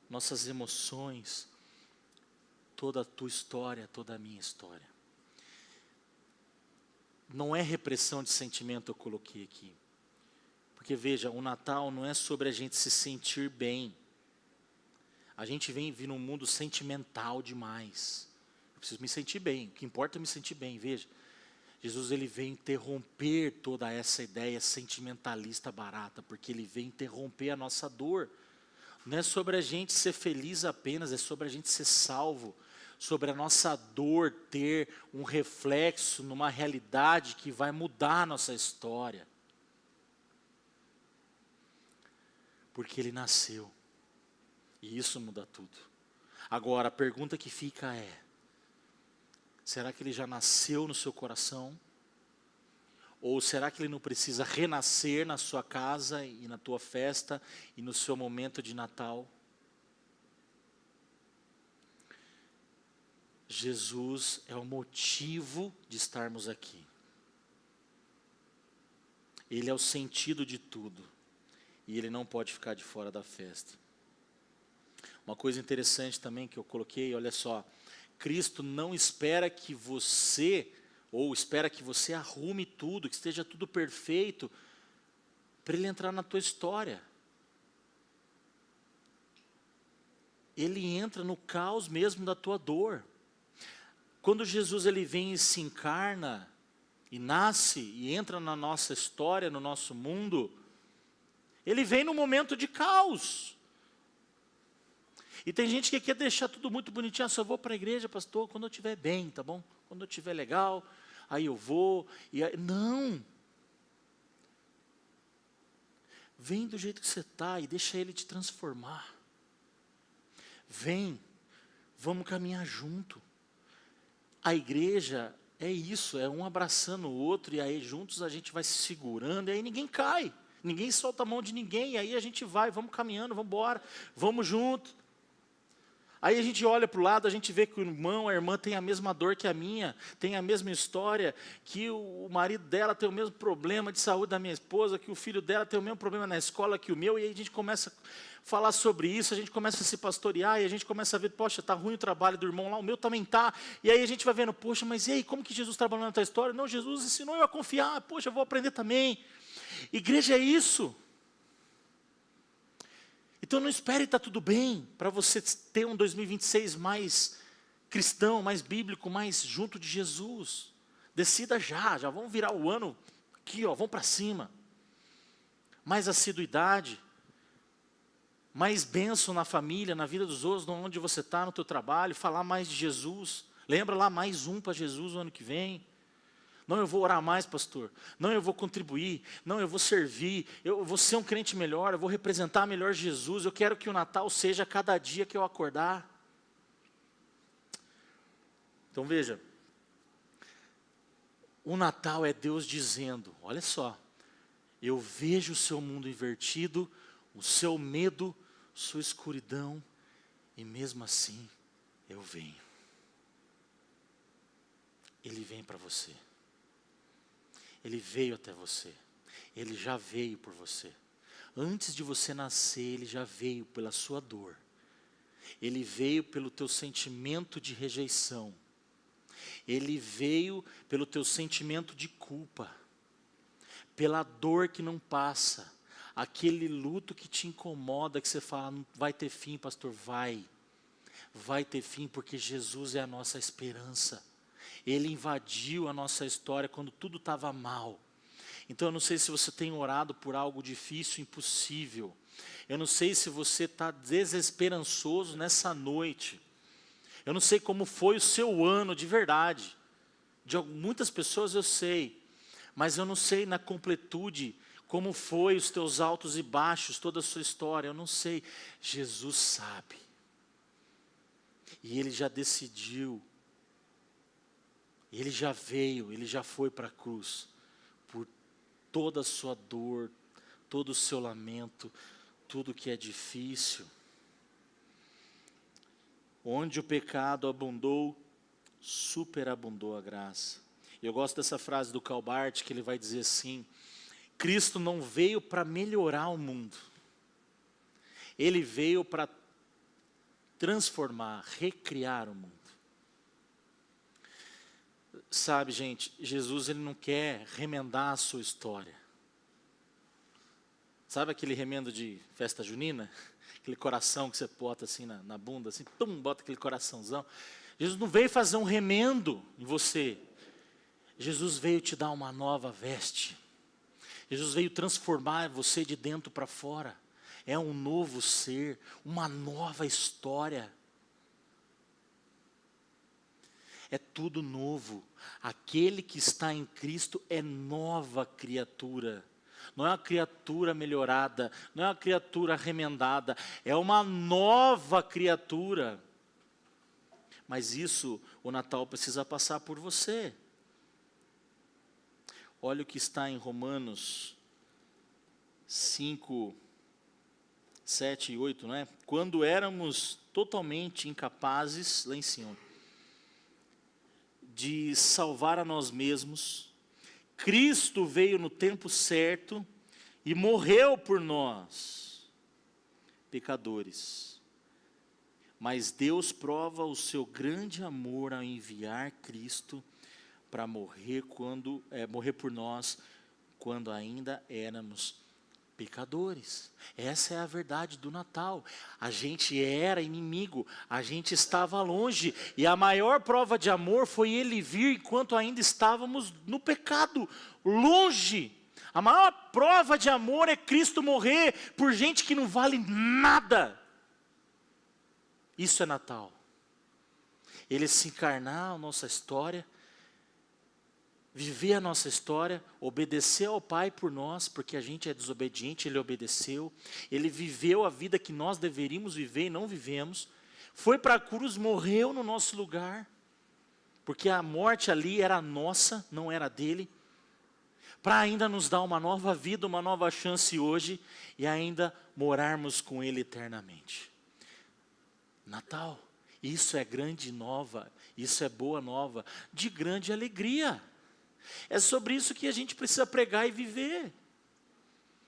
nossas emoções, toda a tua história, toda a minha história. não é repressão de sentimento, eu coloquei aqui. Porque veja, o Natal não é sobre a gente se sentir bem. A gente vem num mundo sentimental demais. Eu preciso me sentir bem, o que importa é me sentir bem, veja. Jesus ele veio interromper toda essa ideia sentimentalista barata, porque ele veio interromper a nossa dor. Não é sobre a gente ser feliz apenas, é sobre a gente ser salvo. Sobre a nossa dor ter um reflexo numa realidade que vai mudar a nossa história. Porque ele nasceu. E isso muda tudo. Agora, a pergunta que fica é: será que ele já nasceu no seu coração? Ou será que ele não precisa renascer na sua casa e na tua festa e no seu momento de Natal? Jesus é o motivo de estarmos aqui. Ele é o sentido de tudo. E ele não pode ficar de fora da festa. Uma coisa interessante também que eu coloquei, olha só. Cristo não espera que você, ou espera que você arrume tudo, que esteja tudo perfeito, para ele entrar na tua história. Ele entra no caos mesmo da tua dor. Quando Jesus ele vem e se encarna, e nasce, e entra na nossa história, no nosso mundo, ele vem num momento de caos. E tem gente que quer deixar tudo muito bonitinho. Só vou para a igreja, pastor, quando eu estiver bem, tá bom? Quando eu estiver legal, aí eu vou. Não. Vem do jeito que você está e deixa ele te transformar. Vem, vamos caminhar junto. A igreja é isso, é um abraçando o outro, e aí juntos a gente vai se segurando, e aí ninguém cai, ninguém solta a mão de ninguém, e aí a gente vai, vamos caminhando, vamos embora, vamos junto. Aí a gente olha para o lado, a gente vê que o irmão, a irmã tem a mesma dor que a minha, tem a mesma história, que o marido dela tem o mesmo problema de saúde da minha esposa, que o filho dela tem o mesmo problema na escola que o meu, e aí a gente começa a falar sobre isso, a gente começa a se pastorear, e a gente começa a ver, poxa, está ruim o trabalho do irmão lá, o meu também está, e aí a gente vai vendo, poxa, mas e aí, como que Jesus trabalhou na tua história? Não, Jesus ensinou eu a confiar, poxa, eu vou aprender também. Igreja é isso. Então não espere estar tudo bem, para você ter um 2026 mais cristão, mais bíblico, mais junto de Jesus. Decida já vamos virar o ano aqui, ó, vamos para cima. Mais assiduidade, mais bênção na família, na vida dos outros, onde você está, no teu trabalho, falar mais de Jesus. Lembra lá, mais um para Jesus o ano que vem. Não, eu vou orar mais, pastor. Não, eu vou contribuir. Não, eu vou servir. Eu vou ser um crente melhor. Eu vou representar melhor Jesus. Eu quero que o Natal seja cada dia que eu acordar. Então veja. O Natal é Deus dizendo, olha só. Eu vejo o seu mundo invertido, o seu medo, sua escuridão. E mesmo assim, eu venho. Ele vem para você. Ele veio até você. Ele já veio por você. Antes de você nascer, ele já veio pela sua dor. Ele veio pelo teu sentimento de rejeição. Ele veio pelo teu sentimento de culpa. Pela dor que não passa. Aquele luto que te incomoda, que você fala, não vai ter fim, pastor, vai. Vai ter fim, porque Jesus é a nossa esperança. Ele invadiu a nossa história quando tudo estava mal. Então eu não sei se você tem orado por algo difícil, impossível. Eu não sei se você está desesperançoso nessa noite. Eu não sei como foi o seu ano de verdade. De muitas pessoas eu sei. Mas eu não sei na completude como foi os teus altos e baixos, toda a sua história. Eu não sei. Jesus sabe. E Ele já decidiu. Ele já veio, Ele já foi para a cruz, por toda a sua dor, todo o seu lamento, tudo que é difícil. Onde o pecado abundou, superabundou a graça. Eu gosto dessa frase do Karl Barth, que ele vai dizer assim, Cristo não veio para melhorar o mundo, Ele veio para transformar, recriar o mundo. Sabe, gente, Jesus ele não quer remendar a sua história. Sabe aquele remendo de festa junina? Aquele coração que você bota assim na bunda, assim, pum, bota aquele coraçãozão. Jesus não veio fazer um remendo em você. Jesus veio te dar uma nova veste. Jesus veio transformar você de dentro para fora. É um novo ser, uma nova história. É tudo novo. Aquele que está em Cristo é nova criatura. Não é uma criatura melhorada, não é uma criatura remendada, é uma nova criatura. Mas isso, o Natal precisa passar por você. Olha o que está em Romanos 5, 7 e 8, não é? Quando éramos totalmente incapazes, lá em cima, de salvar a nós mesmos, Cristo veio no tempo certo e morreu por nós, pecadores. Mas Deus prova o seu grande amor ao enviar Cristo para morrer por nós, quando ainda éramos pecadores. Essa é a verdade do Natal. A gente era inimigo, a gente estava longe, e a maior prova de amor foi Ele vir enquanto ainda estávamos no pecado, longe. A maior prova de amor é Cristo morrer por gente que não vale nada. Isso é Natal. Ele se encarnar a nossa história, viver a nossa história, obedecer ao Pai por nós, porque a gente é desobediente, Ele obedeceu. Ele viveu a vida que nós deveríamos viver e não vivemos. Foi para a cruz, morreu no nosso lugar, porque a morte ali era nossa, não era dele. Para ainda nos dar uma nova vida, uma nova chance hoje, e ainda morarmos com Ele eternamente. Natal, isso é grande nova, isso é boa nova, de grande alegria. É sobre isso que a gente precisa pregar e viver.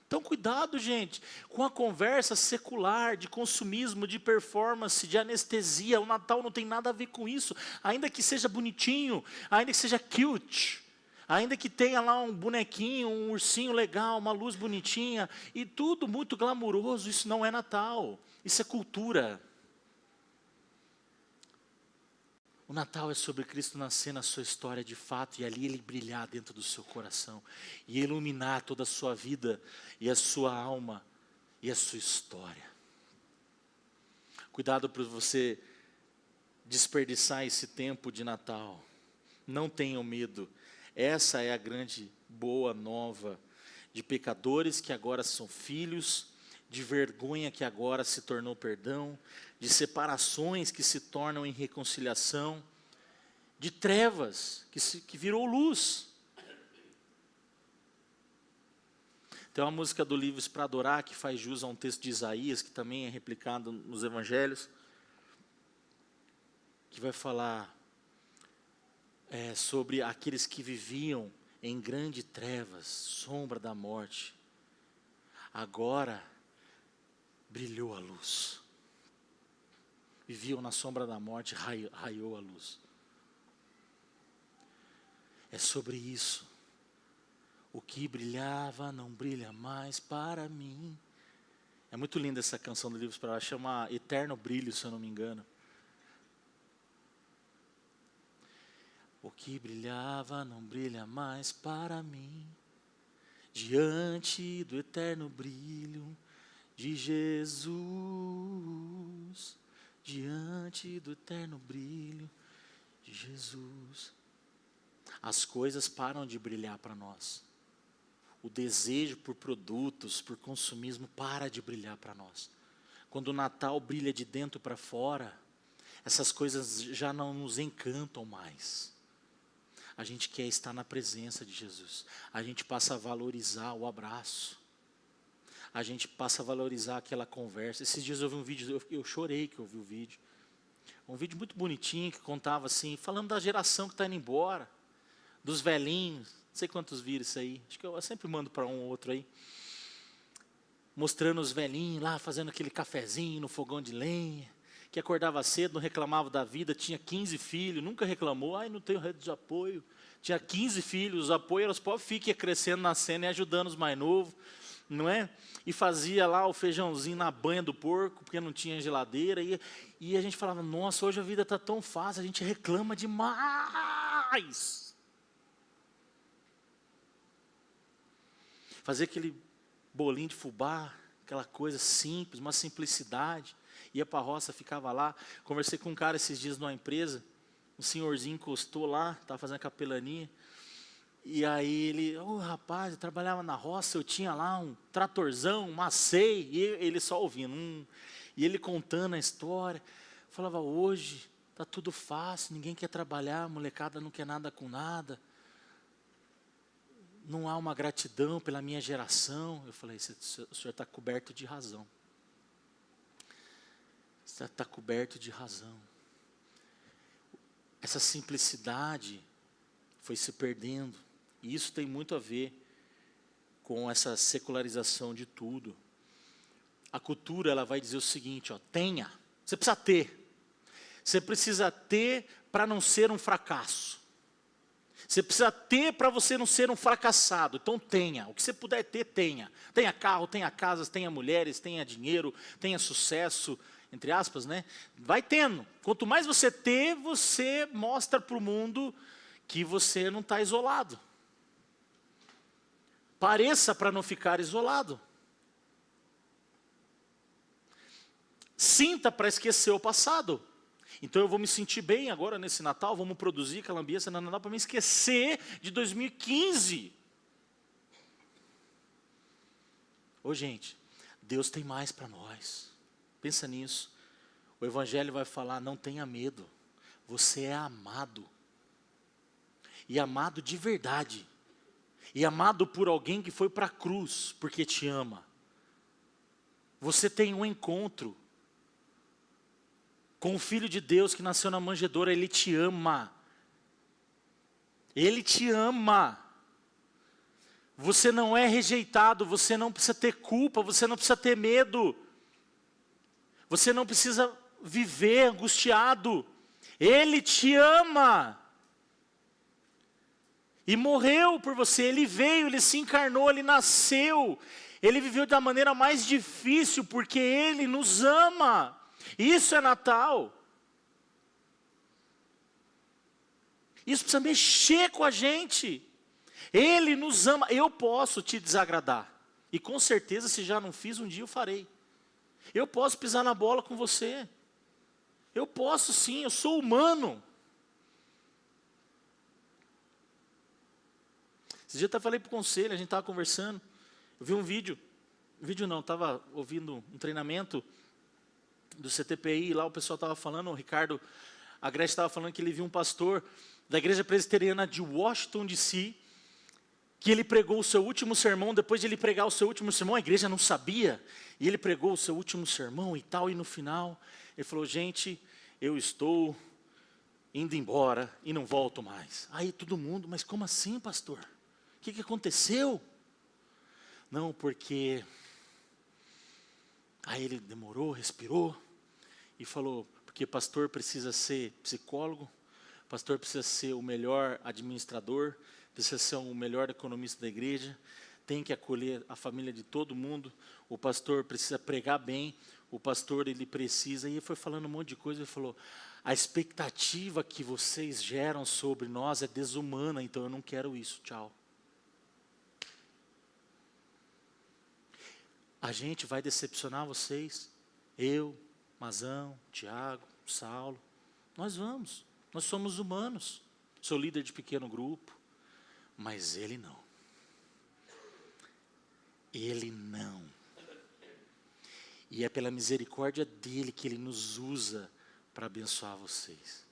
Então cuidado, gente, com a conversa secular, de consumismo, de performance, de anestesia. O Natal não tem nada a ver com isso. Ainda que seja bonitinho, ainda que seja cute, ainda que tenha lá um bonequinho, um ursinho legal, uma luz bonitinha, e tudo muito glamuroso, isso não é Natal, isso é cultura. O Natal é sobre Cristo nascer na sua história de fato, e ali Ele brilhar dentro do seu coração, e iluminar toda a sua vida, e a sua alma, e a sua história. Cuidado para você desperdiçar esse tempo de Natal. Não tenham medo. Essa é a grande boa nova de pecadores que agora são filhos, de vergonha que agora se tornou perdão, de separações que se tornam em reconciliação, de trevas que virou luz. Tem uma música do Livros para Adorar que faz jus a um texto de Isaías, que também é replicado nos evangelhos, que vai falar sobre aqueles que viviam em grande trevas, sombra da morte. Agora brilhou a luz. Viviam na sombra da morte, raiou a luz. É sobre isso. O que brilhava não brilha mais para mim. É muito linda essa canção do Livros para Adorar, chama Eterno Brilho, se eu não me engano. O que brilhava não brilha mais para mim, diante do eterno brilho de Jesus, diante do eterno brilho de Jesus. As coisas param de brilhar para nós. O desejo por produtos, por consumismo, para de brilhar para nós. Quando o Natal brilha de dentro para fora, essas coisas já não nos encantam mais. A gente quer estar na presença de Jesus. A gente passa a valorizar o abraço. A gente passa a valorizar aquela conversa. Esses dias eu vi um vídeo, eu chorei que eu vi o vídeo. Um vídeo muito bonitinho que contava assim, falando da geração que está indo embora, dos velhinhos, não sei quantos viram isso aí, acho que eu sempre mando para um ou outro aí, mostrando os velhinhos lá fazendo aquele cafezinho no fogão de lenha, que acordava cedo, não reclamava da vida, tinha 15 filhos, nunca reclamou, ai, não tenho rede de apoio. Tinha 15 filhos, os apoios eram os pobres filhos que ia crescendo, nascendo e ajudando os mais novos, não é? E fazia lá o feijãozinho na banha do porco, porque não tinha geladeira, e a gente falava, nossa, hoje a vida está tão fácil, a gente reclama demais. Fazer aquele bolinho de fubá, aquela coisa simples, uma simplicidade. Ia para a roça, ficava lá. Conversei com um cara esses dias numa empresa, um senhorzinho encostou lá, estava fazendo capelania. E aí ele, rapaz, eu trabalhava na roça, eu tinha lá um tratorzão, macei, e ele só ouvindo. E ele contando a história. Falava, hoje está tudo fácil, ninguém quer trabalhar, a molecada não quer nada com nada. Não há uma gratidão pela minha geração. Eu falei, o senhor está coberto de razão. Você está coberto de razão. Essa simplicidade foi se perdendo. E isso tem muito a ver com essa secularização de tudo. A cultura, ela vai dizer o seguinte, tenha. Você precisa ter. Você precisa ter para não ser um fracasso. Você precisa ter para você não ser um fracassado. Então tenha. O que você puder ter, tenha. Tenha carro, tenha casas, tenha mulheres, tenha dinheiro, tenha sucesso, entre aspas, né? Vai tendo. Quanto mais você ter, você mostra para o mundo que você não está isolado. Pareça para não ficar isolado. Sinta para esquecer o passado. Então eu vou me sentir bem agora nesse Natal, vamos produzir calambiaça na Natal para me esquecer de 2015. Gente, Deus tem mais para nós. Pensa nisso. O Evangelho vai falar, não tenha medo. Você é amado. E amado de verdade. E amado por alguém que foi para a cruz, porque te ama. Você tem um encontro com o Filho de Deus que nasceu na manjedoura, Ele te ama. Ele te ama. Você não é rejeitado, você não precisa ter culpa, você não precisa ter medo. Você não precisa viver angustiado. Ele te ama. E morreu por você, Ele veio, Ele se encarnou, Ele nasceu. Ele viveu da maneira mais difícil, porque Ele nos ama. Isso é Natal. Isso precisa mexer com a gente. Ele nos ama. Eu posso te desagradar. E com certeza, se já não fiz, um dia eu farei. Eu posso pisar na bola com você. Eu posso sim, eu sou humano. Esse dia eu falei para o conselho, a gente estava conversando. Eu vi um vídeo. Estava ouvindo um treinamento do CTPI, lá o pessoal estava falando, o Ricardo Agreste estava falando que ele viu um pastor da igreja presbiteriana de Washington, D.C., que ele pregou o seu último sermão. Depois de ele pregar o seu último sermão, a igreja não sabia, e ele pregou o seu último sermão e tal, e no final, ele falou, gente, eu estou indo embora e não volto mais. Aí todo mundo, mas como assim, pastor? O que aconteceu? Não, porque... Aí ele demorou, respirou, e falou, porque pastor precisa ser psicólogo, pastor precisa ser o melhor administrador, precisa ser o melhor economista da igreja, tem que acolher a família de todo mundo, o pastor precisa pregar bem, o pastor ele precisa, e ele foi falando um monte de coisa, ele falou, a expectativa que vocês geram sobre nós é desumana, então eu não quero isso, tchau. A gente vai decepcionar vocês, eu, Mazão, Tiago, Saulo, nós vamos, nós somos humanos, sou líder de pequeno grupo, mas ele não. Ele não. E é pela misericórdia dele que ele nos usa para abençoar vocês.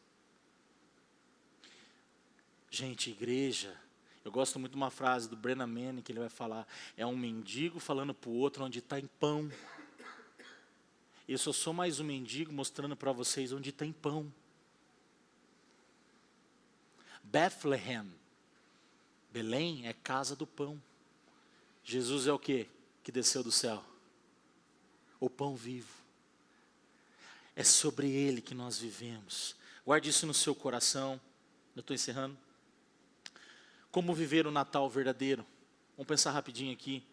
Gente, igreja, eu gosto muito de uma frase do Brennan Manning que ele vai falar, é um mendigo falando para o outro onde está em pão. Eu só sou mais um mendigo mostrando para vocês onde tem pão. Bethlehem, Belém é casa do pão. Jesus é o quê? Que desceu do céu? O pão vivo. é sobre Ele que nós vivemos. Guarde isso no seu coração. Eu estou encerrando. Como viver o Natal verdadeiro? Vamos pensar rapidinho aqui.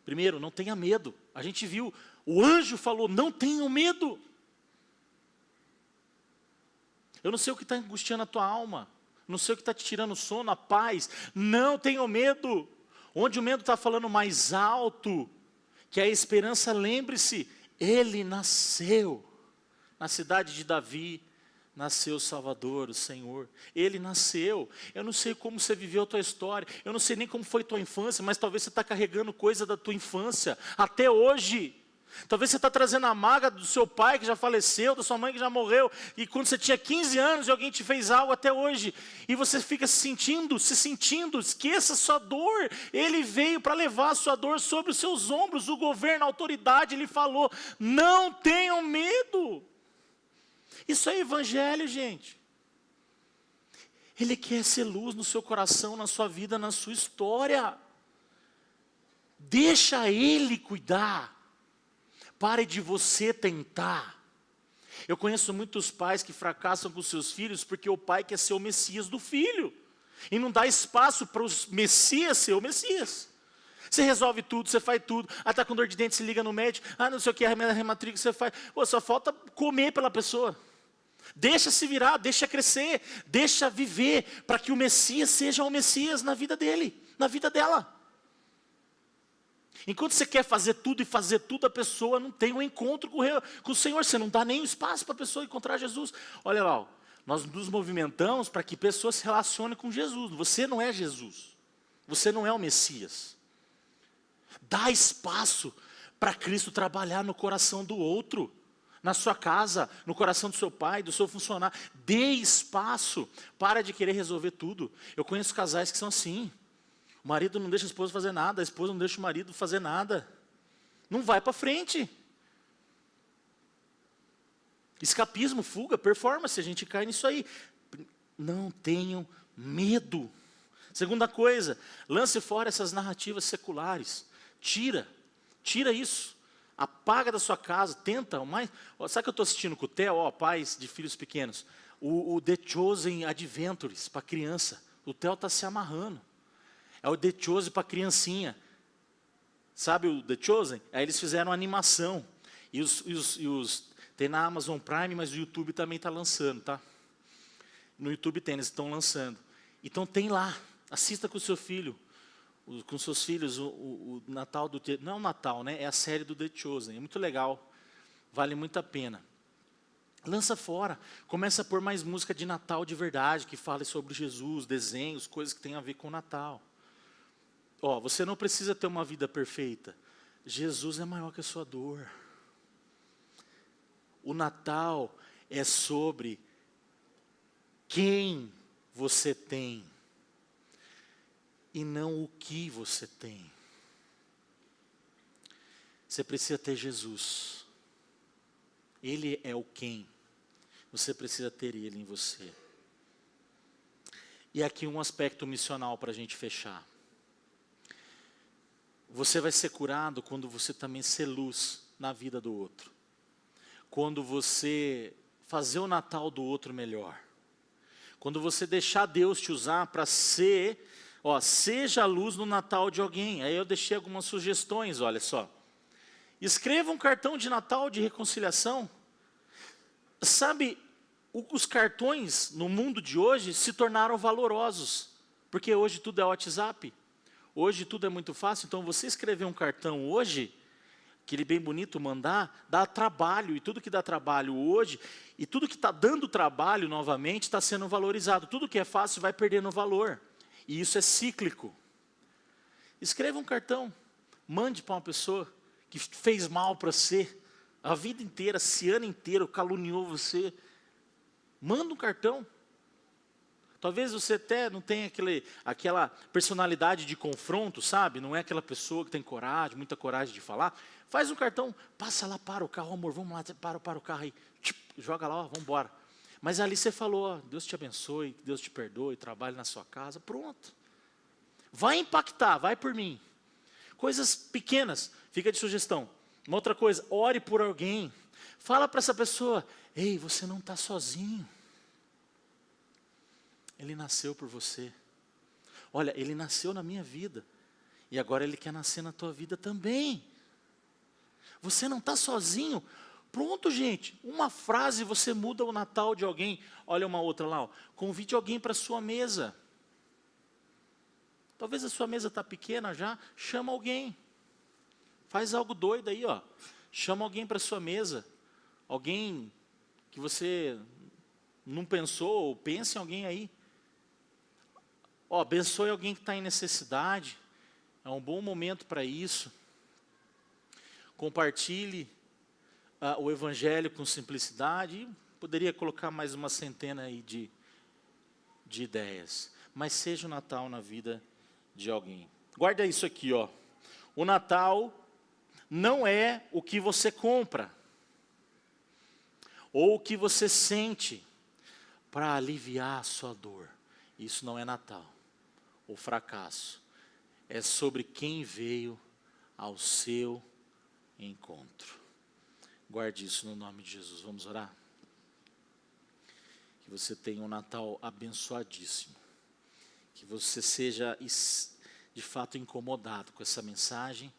Primeiro, não tenha medo. A gente viu, o anjo falou, não tenham medo. Eu não sei o que está angustiando a tua alma. Não sei o que está te tirando o sono, a paz. Não tenham medo. Onde o medo está falando mais alto, que é a esperança, lembre-se, Ele nasceu. Na cidade de Davi, nasceu o Salvador, o Senhor. Ele nasceu. Eu não sei como você viveu a tua história. Eu não sei nem como foi tua infância, mas talvez você está carregando coisa da tua infância, até hoje. Talvez você está trazendo a mágoa do seu pai que já faleceu, da sua mãe que já morreu, e quando você tinha 15 anos e alguém te fez algo até hoje, e você fica se sentindo, esqueça a sua dor. Ele veio para levar a sua dor sobre os seus ombros, o governo, a autoridade, Ele falou, não tenham medo. Isso é evangelho, gente. Ele quer ser luz no seu coração, na sua vida, na sua história. Deixa Ele cuidar. Pare de você tentar. Eu conheço muitos pais que fracassam com seus filhos porque o pai quer ser o Messias do filho. E não dá espaço para o Messias ser o Messias. Você resolve tudo, você faz tudo. Está com dor de dente, se liga no médico. Não sei o que, a rematriz você faz. Só falta comer pela pessoa. Deixa se virar, deixa crescer, deixa viver, para que o Messias seja o Messias na vida dele, na vida dela. Enquanto você quer fazer tudo e fazer tudo, a pessoa não tem um encontro com o Senhor. Você não dá nem espaço para a pessoa encontrar Jesus. Olha lá, nós nos movimentamos para que pessoas se relacionem com Jesus. Você não é Jesus. Você não é o Messias. Dá espaço para Cristo trabalhar no coração do outro. Na sua casa, no coração do seu pai, do seu funcionário. Dê espaço. Para de querer resolver tudo. Eu conheço casais que são assim. O marido não deixa a esposa fazer nada, a esposa não deixa o marido fazer nada. Não vai para frente. Escapismo, fuga, performance, a gente cai nisso aí. Não tenham medo. Segunda coisa, lance fora essas narrativas seculares. Tira isso. Apaga da sua casa, tenta o mais... Sabe o que eu estou assistindo com o Theo, pais de filhos pequenos? O The Chosen Adventures, para criança. O Theo está se amarrando. É o The Chosen para criancinha. Sabe o The Chosen? Aí eles fizeram uma animação. Tem na Amazon Prime, mas o YouTube também está lançando, tá? No YouTube tem, eles estão lançando. Então tem lá, assista com o seu filho, com seus filhos, o Natal do... Não é o Natal, né? É a série do The Chosen. É muito legal, vale muito a pena. Lança fora, começa a pôr mais música de Natal de verdade, que fale sobre Jesus, desenhos, coisas que tem a ver com o Natal. Você não precisa ter uma vida perfeita. Jesus é maior que a sua dor. O Natal é sobre quem você tem e não o que você tem. Você precisa ter Jesus. Ele é o quem. Você precisa ter Ele em você. E aqui um aspecto missional para a gente fechar. Você vai ser curado quando você também ser luz na vida do outro. Quando você fazer o Natal do outro melhor. Quando você deixar Deus te usar para ser, seja a luz no Natal de alguém. Aí eu deixei algumas sugestões, olha só. Escreva um cartão de Natal de reconciliação. Sabe, os cartões no mundo de hoje se tornaram valorosos. Porque hoje tudo é WhatsApp. Hoje tudo é muito fácil, então você escrever um cartão hoje, aquele bem bonito, mandar, dá trabalho, e tudo que dá trabalho hoje, e tudo que está dando trabalho novamente, está sendo valorizado. Tudo que é fácil vai perdendo valor, e isso é cíclico. Escreva um cartão, mande para uma pessoa que fez mal para você, a vida inteira, esse ano inteiro, caluniou você. Manda um cartão. Talvez você até não tenha aquela personalidade de confronto, sabe? Não é aquela pessoa que tem coragem, muita coragem de falar. Faz um cartão, passa lá, para o carro, amor, vamos lá, para o carro aí. Joga lá, vamos embora. Mas ali você falou, Deus te abençoe, Deus te perdoe, trabalhe na sua casa, pronto. Vai impactar, vai por mim. Coisas pequenas, fica de sugestão. Uma outra coisa, ore por alguém. Fala para essa pessoa, Ei, você não está sozinho. Ele nasceu por você. Olha, ele nasceu na minha vida. E agora ele quer nascer na tua vida também. Você não está sozinho. Pronto, gente. Uma frase, você muda o Natal de alguém. Olha uma outra lá. Ó. Convide alguém para a sua mesa. Talvez a sua mesa está pequena já. Chama alguém. Faz algo doido aí, ó. Chama alguém para a sua mesa. Alguém que você não pensou, ou pense em alguém aí. Ó, abençoe alguém que está em necessidade. É um bom momento para isso. Compartilhe o evangelho com simplicidade. E poderia colocar mais uma centena aí de ideias. Mas seja o Natal na vida de alguém. Guarda isso aqui, ó. O Natal não é o que você compra. Ou o que você sente para aliviar a sua dor. Isso não é Natal. O fracasso é sobre quem veio ao seu encontro. Guarde isso no nome de Jesus. Vamos orar? Que você tenha um Natal abençoadíssimo. Que você seja de fato incomodado com essa mensagem,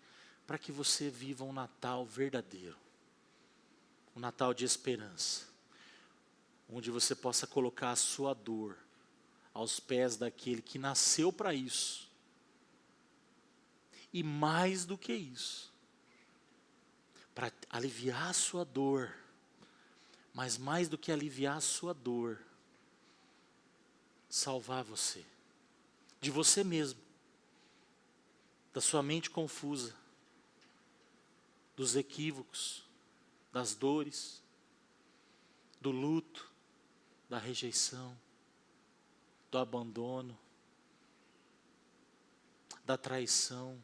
para que você viva um Natal verdadeiro. Um Natal de esperança. Onde você possa colocar a sua dor aos pés daquele que nasceu para isso. E mais do que isso, para aliviar a sua dor, mas mais do que aliviar a sua dor, salvar você, de você mesmo, da sua mente confusa, dos equívocos, das dores, do luto, da rejeição, do abandono, da traição,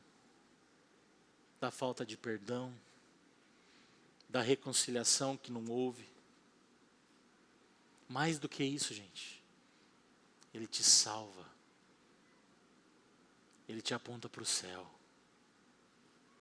da falta de perdão, da reconciliação que não houve. Mais do que isso, gente, Ele te salva, Ele te aponta para o céu.